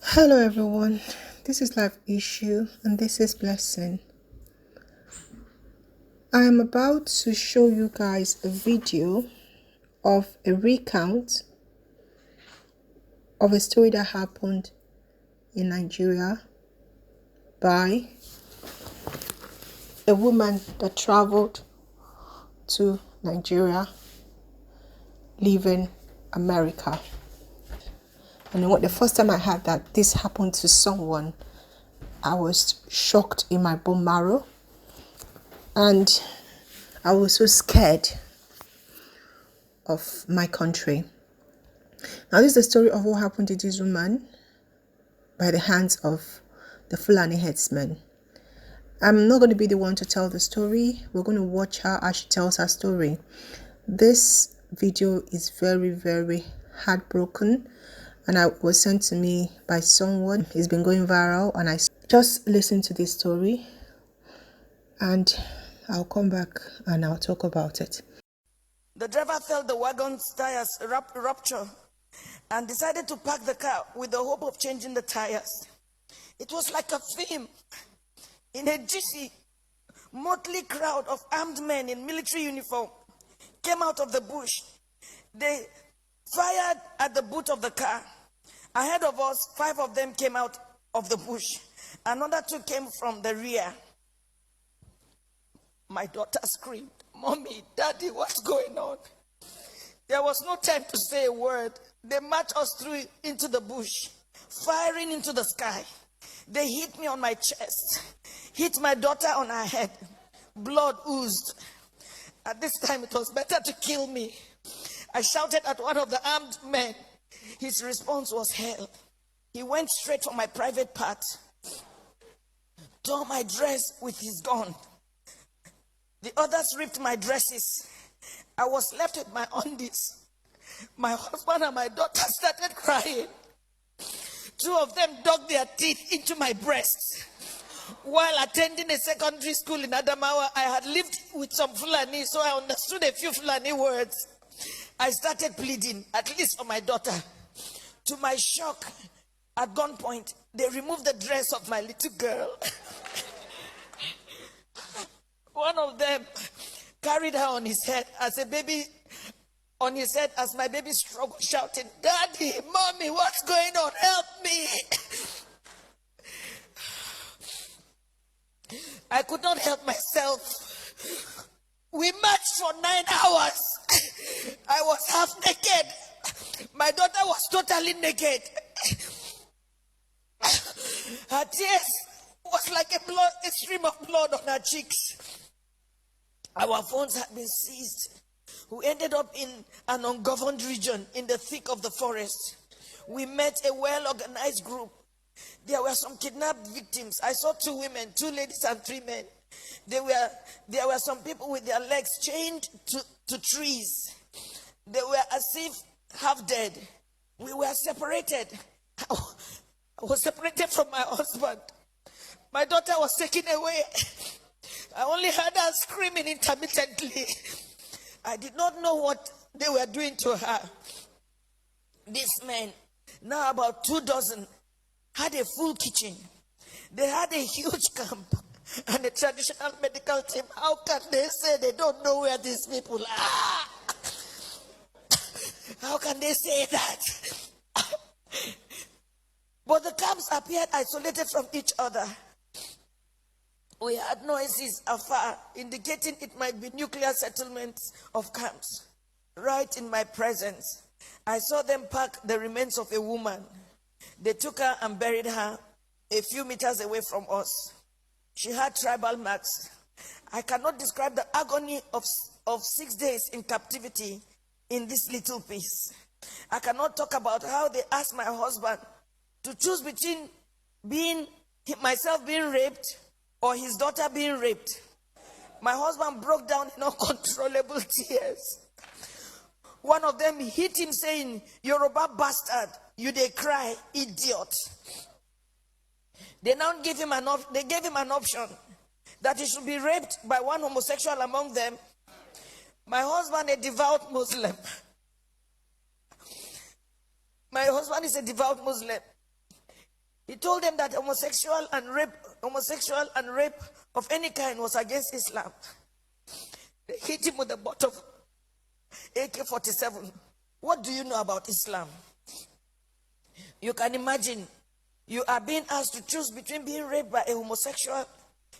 Hello everyone, this is Life Issue and this is Blessing. I am about to show you guys a video of a recount of a story that happened in Nigeria by a woman that traveled to Nigeria leaving America. And the first time I heard that this happened to someone, I was shocked in my bone marrow. And I was so scared of my country. Now, this is the story of what happened to this woman by the hands of the Fulani Herdmen. I'm not going to be the one to tell the story. We're going to watch her as she tells her story. This video is very, very heartbroken, and it was sent to me by someone. It's been going viral, and I just listened to this story, and I'll come back and I'll talk about it. The driver felt the wagon's tires rupture and decided to park the car with the hope of changing the tires. It was like a film. In a GC, motley crowd of armed men in military uniform came out of the bush. They fired at the boot of the car. Ahead of us, 5 of them came out of the bush. Another 2 came from the rear. My daughter screamed, "Mommy, Daddy, what's going on?" There was no time to say a word. They marched us through into the bush, firing into the sky. They hit me on my chest, hit my daughter on her head. Blood oozed. At this time, it was better to kill me. I shouted at one of the armed men. His response was hell. He went straight for my private part, tore my dress with his gun. The others ripped my dresses. I was left with my undies. My husband and my daughter started crying. 2 of them dug their teeth into my breasts. While attending a secondary school in Adamawa, I had lived with some Fulani, so I understood a few Fulani words. I started pleading, at least for my daughter. To my shock, at gunpoint, they removed the dress of my little girl. One of them carried her on his head as a baby, on his head as my baby struggled, shouting, "Daddy, Mommy, what's going on? Help me!" I could not help myself. We marched for 9 hours. I was half naked. My daughter was totally naked. Her tears was like a stream of blood on her cheeks. Our phones had been seized. We ended up in an ungoverned region in the thick of the forest. We met a well-organized group. There were some kidnapped victims. I saw 2 women, 2 ladies and 3 men. There were some people with their legs chained to trees. They were as if half dead. We were separated. I was separated from my husband. My daughter was taken away. I only heard her screaming intermittently. I did not know what they were doing to her. These men, now about 2 dozen, had a full kitchen. They had a huge camp and a traditional medical team. How can they say they don't know where these people are? How can they say that? But the camps appeared isolated from each other. We heard noises afar, indicating it might be nuclear settlements of camps. Right in my presence, I saw them pack the remains of a woman. They took her and buried her a few meters away from us. She had tribal marks. I cannot describe the agony of 6 days in captivity in this little piece. I cannot talk about how they asked my husband to choose between myself being raped or his daughter being raped. My husband broke down in uncontrollable tears. One of them hit him saying, "Yoruba bastard, you dey cry, idiot." They now gave him an option that he should be raped by one homosexual among them. My husband, a devout Muslim. My husband is a devout Muslim. He told them that homosexual and rape of any kind was against Islam. They hit him with the butt of AK-47. What do you know about Islam? You can imagine, you are being asked to choose between being raped by a homosexual,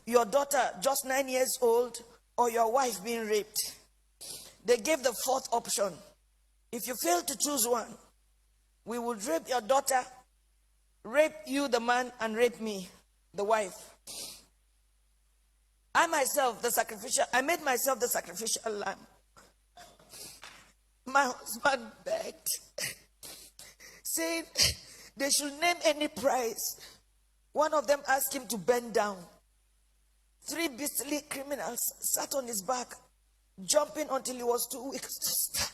your daughter just 9 years old, or your wife being raped. They gave the fourth option. If you fail to choose one, we would rape your daughter, rape you, the man, and rape me, the wife. I made myself the sacrificial lamb. My husband begged, saying they should name any price. One of them asked him to bend down. 3 beastly criminals sat on his back, jumping until he was too weak to stand.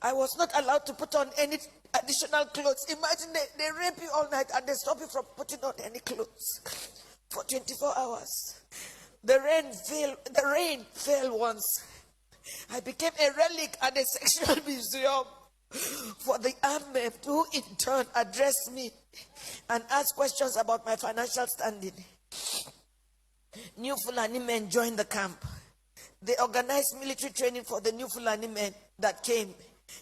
I was not allowed to put on any additional clothes. Imagine they rape you all night and they stop you from putting on any clothes for 24 hours. The rain fell once. I became a relic at a sexual museum for the armed men who in turn addressed me and asked questions about my financial standing. New Fulani men joined the camp. They organized military training for the new Fulani men that came,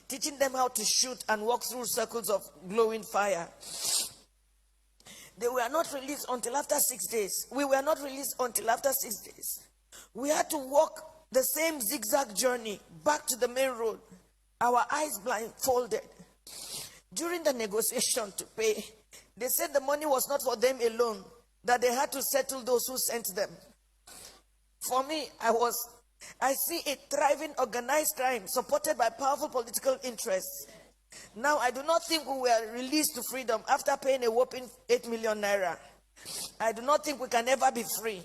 teaching them how to shoot and walk through circles of glowing fire. They were not released until after 6 days. We were not released until after 6 days. We had to walk the same zigzag journey back to the main road, our eyes blindfolded. During the negotiation to pay, they said the money was not for them alone, that they had to settle those who sent them. For me, I see a thriving organized crime supported by powerful political interests. Now, I do not think we were released to freedom after paying a whopping 8 million naira. I do not think we can ever be free.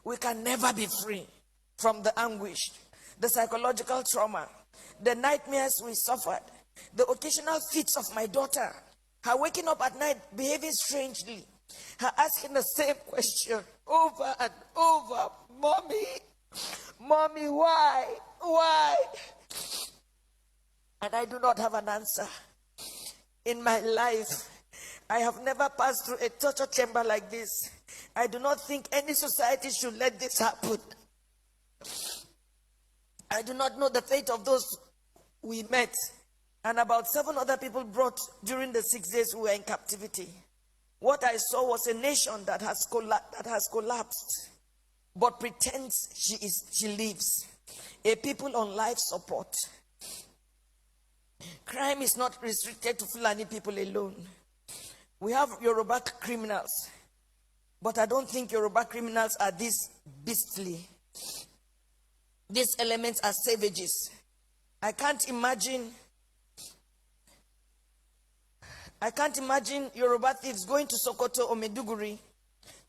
We can never be free from the anguish, the psychological trauma, the nightmares we suffered, the occasional fits of my daughter, her waking up at night behaving strangely, her asking the same question over and over, Mommy, why? And I do not have an answer. In my life, I have never passed through a torture chamber like this. I do not think any society should let this happen. I do not know the fate of those we met and about 7 other people brought during the 6 days we were in captivity. What I saw was a nation that has collapsed, but pretends she lives. A people on life support. Crime is not restricted to Fulani people alone. We have Yoruba criminals, but I don't think Yoruba criminals are this beastly. These elements are savages. I can't imagine Yoruba thieves going to Sokoto or Meduguri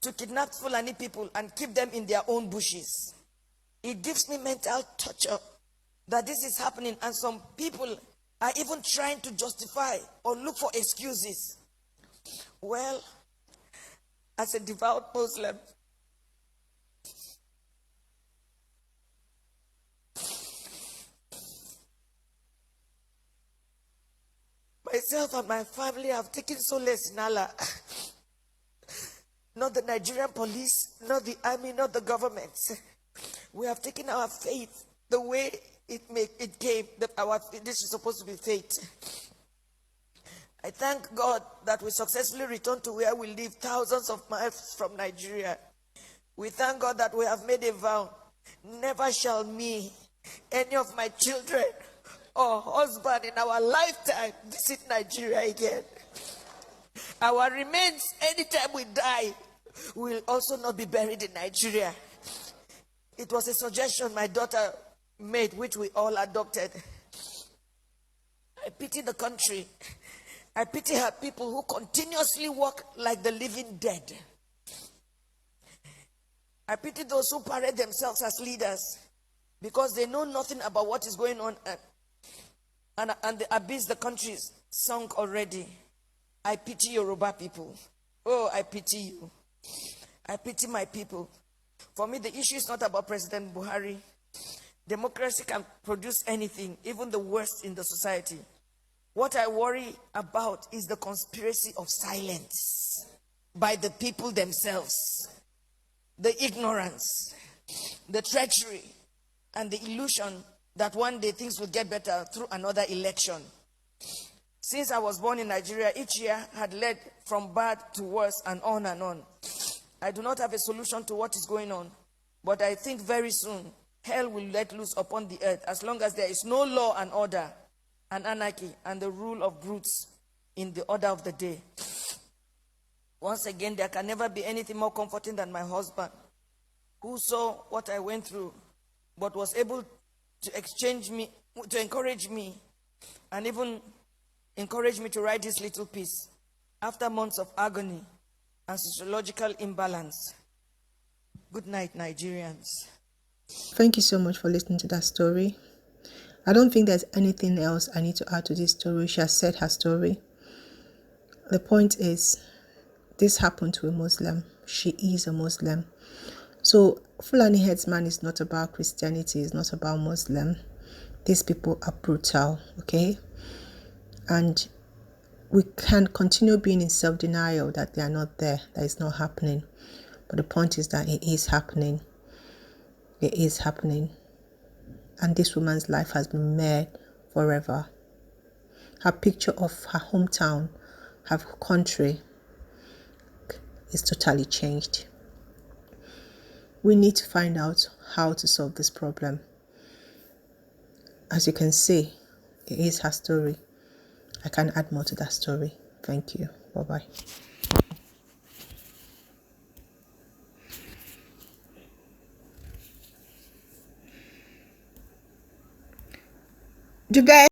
to kidnap Fulani people and keep them in their own bushes. It gives me mental torture that this is happening, and some people are even trying to justify or look for excuses. Well, as a devout Muslim, myself and my family have taken solace in Allah. Not the Nigerian police, not the army, not the government. We have taken our faith the way it came. This is supposed to be fate. I thank God that we successfully returned to where we live, thousands of miles from Nigeria. We thank God that we have made a vow. Never shall me, any of my children or husband in our lifetime visit Nigeria again. Our remains, anytime we die, will also not be buried in Nigeria. It was a suggestion my daughter made, which we all adopted. I pity the country. I pity her people who continuously walk like the living dead. I pity those who parade themselves as leaders because they know nothing about what is going on, and the abyss the country is sunk already. I pity Yoruba people. Oh, I pity you. I pity my people. For me, the issue is not about President Buhari. Democracy can produce anything, even the worst in the society. What I worry about is the conspiracy of silence by the people themselves, the ignorance, the treachery, and the illusion that one day things will get better through another election. Since I was born in Nigeria, each year had led from bad to worse and on and on. I do not have a solution to what is going on, but I think very soon hell will let loose upon the earth as long as there is no law and order and anarchy and the rule of brutes in the order of the day. Once again, there can never be anything more comforting than my husband, who saw what I went through, but was able to encourage me, and even encourage me to write this little piece after months of agony and sociological imbalance. Good night, Nigerians. Thank you so much for listening to that story. I don't think there's anything else I need to add to this story. She has said her story. The point is, this happened to a Muslim. She is a Muslim. So Fulani Herdmen is not about Christianity, it's not about Muslim. These people are brutal, okay? And we can continue being in self-denial that they are not there, that it's not happening. But the point is that it is happening. It is happening. And this woman's life has been marred forever. Her picture of her hometown, her country, is totally changed. We need to find out how to solve this problem. As you can see, it is her story. I can add more to that story. Thank you. Bye-bye. Do you guys